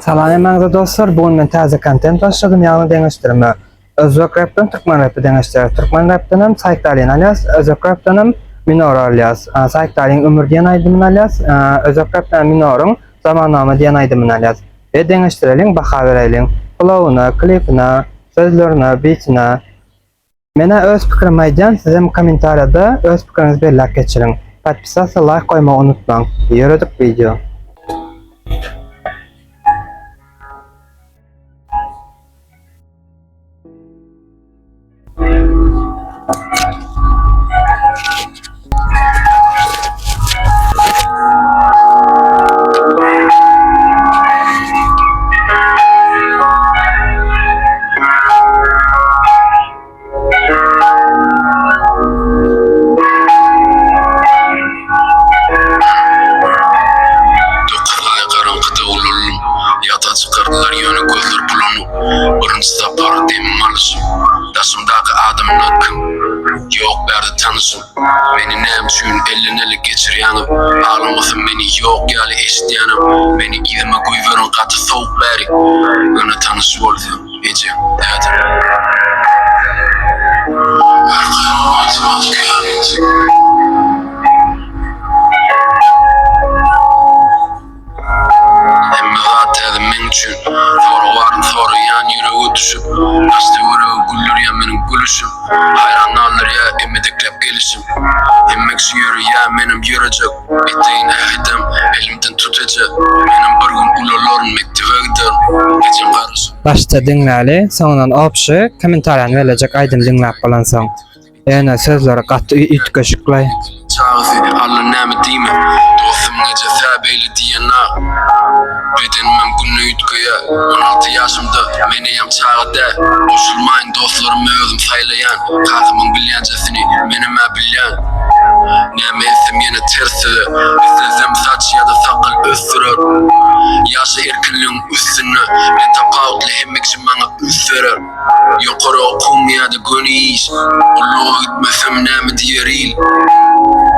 Salam emangda dostlar, bugün men taze kontent başladım. Ýa-ni deňeşdirme. Özbek rapdan türkmen rapy deňeşdir. Türkmen rapdan hem Saykdalin alias, özbek rapdan hem Minor alias. Saykdalin ömür diýen aýdymyň alias, özbek rapdan Minoryň zamannama diýen aýdymyň alias. Ve deňeşdirelim, baha berelim. Flowuna, klipine, sözlerine, beatine. Mene öz pikirimi aýdýan, sizem kommentariýada öz pikiriňizi belläp geçiriň. Podpisasiya, like koymagy unutmaň. Ýöredik video. Çıkardılar yönü gözler bulunu Birinci tapar demim alışım Dasımdaki adamlar kim Yok berdi tanışım Beni nem çün elin ele geçir yanım Ağlamasın beni yok yali eşityanım Beni idime koyverin katı soğuk beri Öne tanış oldu Ece dedim Arkaya matmat kânet Üçün Sonra varın sonra yan yüreği düşüp Nasıl yüreği güllür ya benim gülüşüm Hayranlarlar ya emideklep gelişim Emmeksi yürü ya benim yürüyecek Eteğine hedem elimden tutacak Benim bir gün ulaların mektive gider Gecem karısı Başta dinläli, soňdan opşy kommentariýany berecek aýdym dinläp bolansaň. Ýa-ni sözleri gatty ütkeşikler. Çağıfı Allah näme diýme Dostum gece täbeli diýena Bedenimem günü ütköýe 16 ýaşymda meneyem çağda Boşulmaýyn dostlarymy özüm saýlaýan Kakymyň bilýänjesini menime bilýän Näme etsem ýene tersidi Bizlesem saç ýa-da sakal ösdürer Ýaşy erkinligiň üstüne Men tapawutly hemmekçi maňa üst berer Ýokary okun ýa-da göniş Ulluğa gitmesem näme diýeril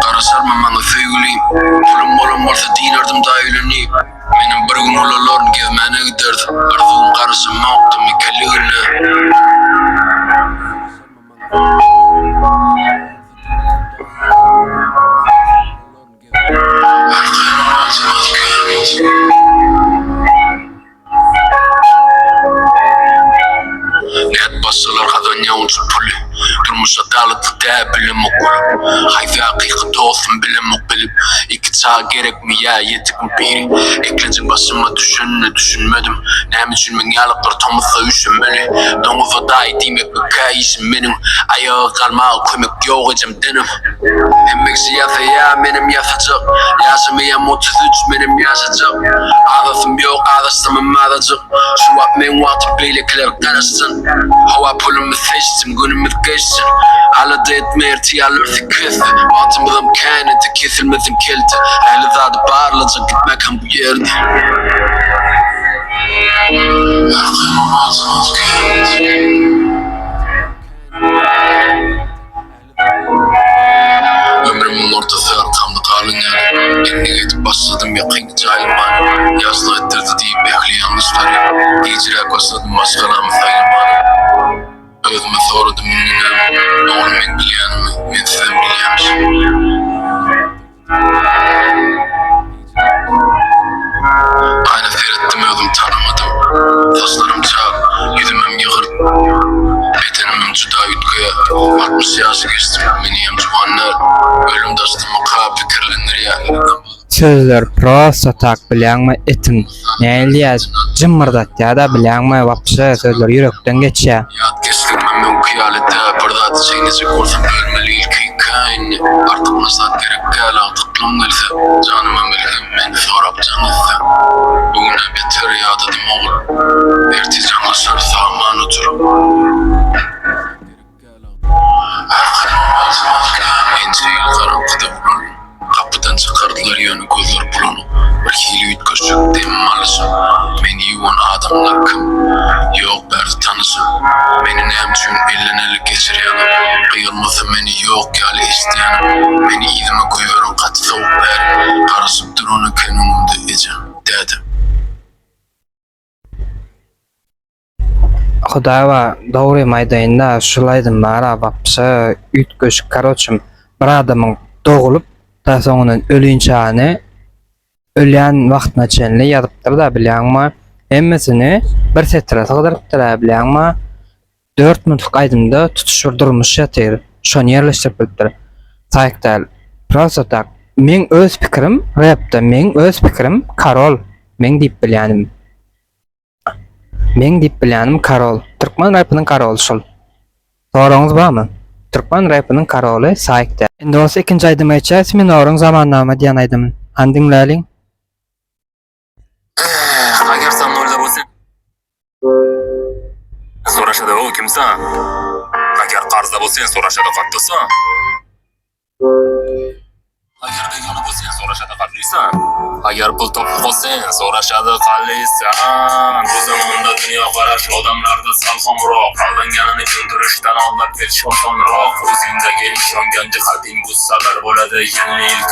Karasarma maňa söýgüleyim Pulum bolan bolsa diýerdim da öýlenip Menim bir gün ulalaryn gezmäne giderdi Arzuwym karşym mawkdy mekelligine Net bassalar hadan ýaňçy puly Durmuş adaletli dä bilim okulup Hayfi hakyky dostum bilim okulup İki çağ gerekmi ya yetik mi biri Eklenecek başıma düşününü düşünmedim Näme üçin men ýalyklary tomuzsa üşünmeli Doňuza daý diýmek bir käýişim menim Ayağa kalmagy kömek ýok ejem denim Emmeksi ýasa ýa menim ýasajak Ýaşamaýam 33 menim ýaşajak Adasym ýok adaşdymym adajak Şu wagt men wagty beýlekler garaşsyn Hawa pulumy seçdim günümüz geçsin Alada etmeýär tiýarlar kesi Watymyzam käneti kesilmezim kelti Äli zady barlajak gitmek hem bu ýerde Arkama matmat käneti Ömrümün ortasy arkamda kalın ýaly Enne getip başladym ýakynky jaýlman Ýazlyk etdirdi diýip behli ýalňyşlary Gejirek başladym başgalamy saýlman Özüme soradym minnem Oğlum men bilýänmi, men sizem bilýänmişim Aýna seyretdim özüm tanamadym Saçlarym çap, ýüzümem ýygyr Bedenimem juda ütköýe 60 ýaşy geçdim, meniyem juwanlar Ölüm daşdyma ka pikirlenir ýa Sözler prosta tak bilýänmi etin. Näýilýär? Jymyrdat ýa-da bilýänmi wapşy sözler ýürekden geçýär. Yad kestirmem mümkin ýalyda birdat çeýnejek bolsam ölmeli ilki kaýny Artyk nasat gerek gäl atyklym gelse Janymam bilgin men sorap janysa Bugüne beter ýadadym ogul Erti janlaşar saman oturup Ence ýyl garamkyda bulan Kapıdan çıkardılar yönü gözler bulunu Bir hili ütköşük demim alışım Meni yuvan adamlar kim Yok berdi tanışım Meni näme üçin elden ele geçirýänüm Kıyılmasa meni yok ýaly isleýänüm Meni idime koýaryn gaty soğuk bäri Karasyp durany kenimde ejem dedim Xudava doğru maydayında şulaydım bara bapsa ütköş karoçum bir adamın doğulup da sonunun ölünçağını ölýän wagtyna çenli ýazypdyr da bilýärmi? Hemmesini bir setre sygdyrypdyr da bilýärmi? 4 minutlyk aýdymda tutuşurdurmuş ýatyr. Şonu ýerleşdirip bilipdir. Saýykdal. Prosta tak. Men öz pikirim rapda, men öz pikirim Karol. Men diýip bilýänim. Men diýip bilýänim Karol. Türkmen rapynyň Karol şol. Soraňyz barmy? Türkmen rapynyň Karoly Saýykdal. Endi olsa ikinji aýdyma geçäs. Men oruň zamannama diýen aýdymyn. Han diňläliň. Agar sen nolda bo'lsang, so'rashadi u kimsan? Agar qarzda bo'lsang, so'rashadi qattisan. Agar begona bo'lsang, so'rashadi qatlisan. Agar pul topib qolsang, so'rashadi qallisan. Bu zamonda dunyo qarash odamlarda sal xomroq, aldanganini tushuntirishdan oldin ketish osonroq. O'zingdagi ishongan jihating bu sabr bo'ladi. Yeni ilk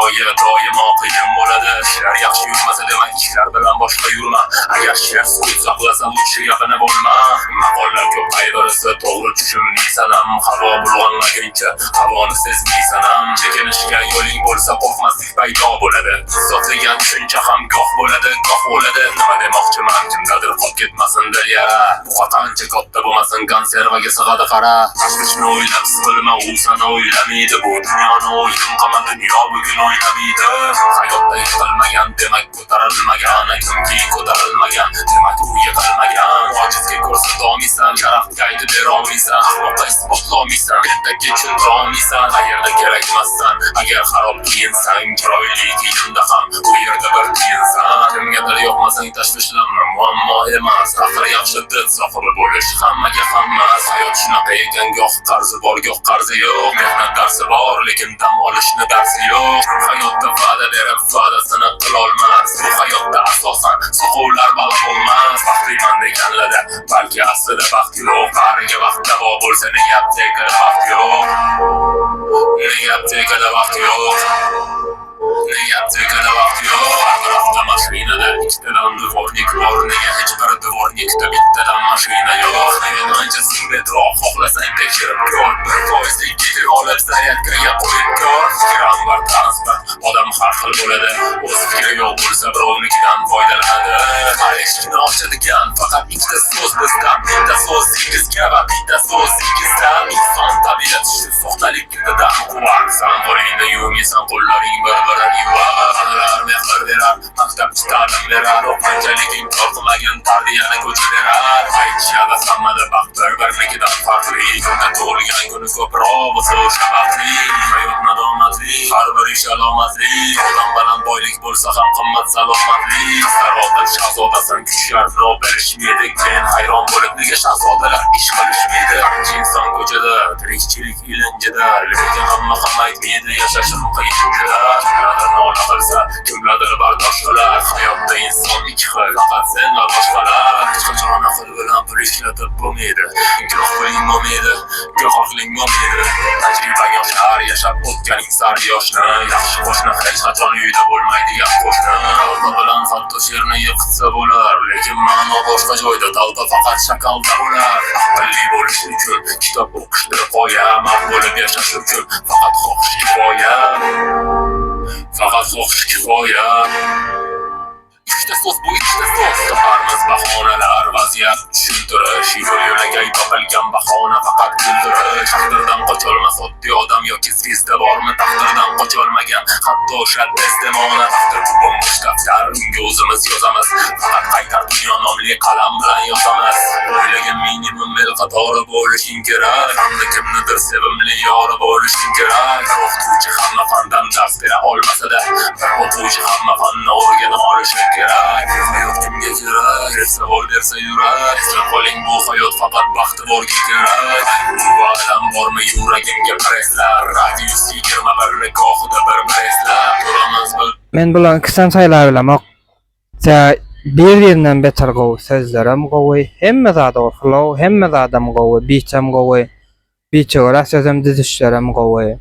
o'yinga doimo qiyin bo'ladi. Ishlar yaxshi yurmasa demak ishlar bilan boshqa yurma. Agar sher sukut saqlasa u kishi gapini bo'lma. Maqollar ko'p qayg'ursa to'g'ri tushunmaysan ham. Havo bulg'anmaguncha havoni sezmaysan ham. Chekinishga yo'ling bo'lsa qo'rqmaslik paydo bo'ladi. So'zlagan tushuncha ham goh bo'ladi, goh bo'ladi. Nima demoqchiman, kimdadir qolib ketmasin dilya. Bu qancha katta bo'lmasin, konservaga sig'adi qara. Tashvishni o'ylab siqilma, u sana o'ylamaydi. Bu dunyoni o'yin qilma, dunyo bugun o'ynamaydi. Hayotda yiqilmagan demak ko'tarilmagan. Kimki ko'tarilmagan demak u yiqilmagan. Ojizga ko'rsata olmaysan, sharafga aytib bera olmaysan, ahmoqqa isbotlolmaysan, ertakka tushuntira olmaysan. Qayerda kerak emassan, agar xarob kiyinsan, chiroyli kiyimda ham bu yerda bir kiyinsan. Kimgadir yoqmasang tashvishlanma, muammo emas. Axir yaxshi dil sohibi bo'lish hammaga hammas. Hayot shunaqa ekan, goh qarzi bor, goh qarzi yo'q. Mehnat darsi bor, lekin dam olishni darsi yo'q. Hayotda va'da berib va'dasini qilolmas. Bu hayotda asosan soqovlar balo bo'lmas. Baxtliman deganlarda balki aslida baxt yo'q. Bariga vaqt davo bo'lsa nega aptekada vaqt yo'q? Nega aptekada vaqt yo'q? Nega aptekada vaqt yo'q? Har hafta mashinada ikkitadan dvornik bor. Nega hech bir dvornikda bittadan mashina yo'q? Nega anchasing betroq xohlasang tekshirib ko'r. Bir foizlik ketir olib zaryadkaga qo'yib ko'r. Fikram bir transport, odam har xil bo'ladi. O'z fikri yo'q bo'lsa birovnikidan foydalanadi. Har eshikni ochadigan faqat ikkita so'z bizdan. Bitta so'z singizga va bitta so'z singizdan. Inson tabiat shu soxtalikdan quvvat. San qo'lingni yuvmaysan, qo'llaring bir-birini yuvar. Onalar mehr berar, maktabchi ta'lim berar. Qanchalik imkon qilmagan tarbiyani ko'chiraverar. Aytishadi hammada baxt bir-birinikidan farqli. Kunda tug'ilgan kuni ko'proq bo'lsa o'sha baxtli. Hayot nadomatli, har bir ish alomatli. Odam bilan boylik bo'lsa ham qimmat salomatli. Saroda shahzodasan, kuch shartno berishmaydi. Keyin hayron bo'lib nega shahzodalar ish qilishmaydi. Inson ko'chada, tirikchilik ilinjida. Lekin hamma ham aytmaydi, yashashim qiyinchida. Kimlardir nola qilsa, kimlardir bardosh qilar. Hayotda inson ikki xil, faqat sen va boshqalar. Hech qachon aql bilan pul ishlatib bo'lmaydi. Goh puling bo'lmaydi, goh aqling bo'lmaydi. Tajribaga yoshlar yashab o'tganing sari yoshni. Yaxshi qo'shni hech qachon uyda bo'lmaydigan qo'shni. Qalbi bilan hatto sherni yiqitsa bo'lar, lekin ma'no boshqa joyda, talba faqat shakalda bo'lar. Aqlli bo'lish uchun kitob o'qishdir qo'ya. Mard bo'lib yashash uchun faqat xohish kifoya. Faqat xohish kifoya. Ikkita so'z bu, ikkita so'z. Toparmiz bahonalar, vaziyat tushuntirish. Yo'l-yo'lagay topilgan bahona faqat kuldirish. Taqdirdan qocholmas oddiy odam yoki sizda bormi? Taqdirdan qocholmagan hatto o'sha destemona. Taqdir bu bo'sh daftar, unga o'zimiz yozamiz. Faqat qaytar dunyo nomli qalam bilan yozamiz. O'ylagan minimum el qatori bo'lishing kerak. Hamda kimnidir sevimli yori bo'lishing kerak. O'qituvchi hamma fandan dars bera olmasa-da, o'quvchi hamma fanni o'rgana olishi kerak. Hayot kimga kerak? Savol bersa yurak. Eslab qoling, bu hayot faqat baxti borga kerak. Bu alam bormi yuragimga preslar. Radius 21 gohida bir eslar. Turamiz bil. Men bulan ikisam saylar bilamoq. Bir-birinden beter gowy sözlerim gowy, hemme zat orqalaw, hemme adam gowy, biçem gowy, biçe sözüm dizişlerim gowy.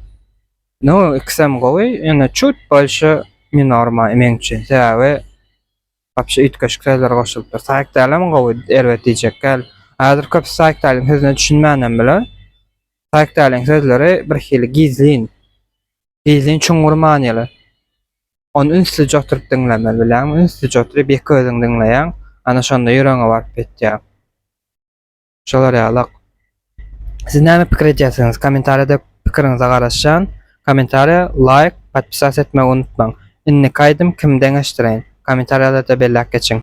No, ikisam gowy, ýa-ni çut bolşy minorma emeňçi. Sebäbi Apşy ütköşük sözler goşulypdyr. Saýykdalam gowy elbet diýjekkäl. Hazır köp Saykdalyň sözüne düşünmänem bilen Saykdalyň sözleri bir hili gizlin çuňgur manyly. Onu ünsüz oturup diňlemeli bilen, ünsüz oturup bir gözüň diňleýän, ana şonda ýüregiňe baryp etýär. Şolar ýaly. Siz näme pikir edýärsiňiz? Kommentariýada pikiriňizi garaşan, kommentariýa, like, podpisasiya etmeyi unutmaň. Inni kaýdym kim deňeşdireň. Kommentariýada da bellek geçiň.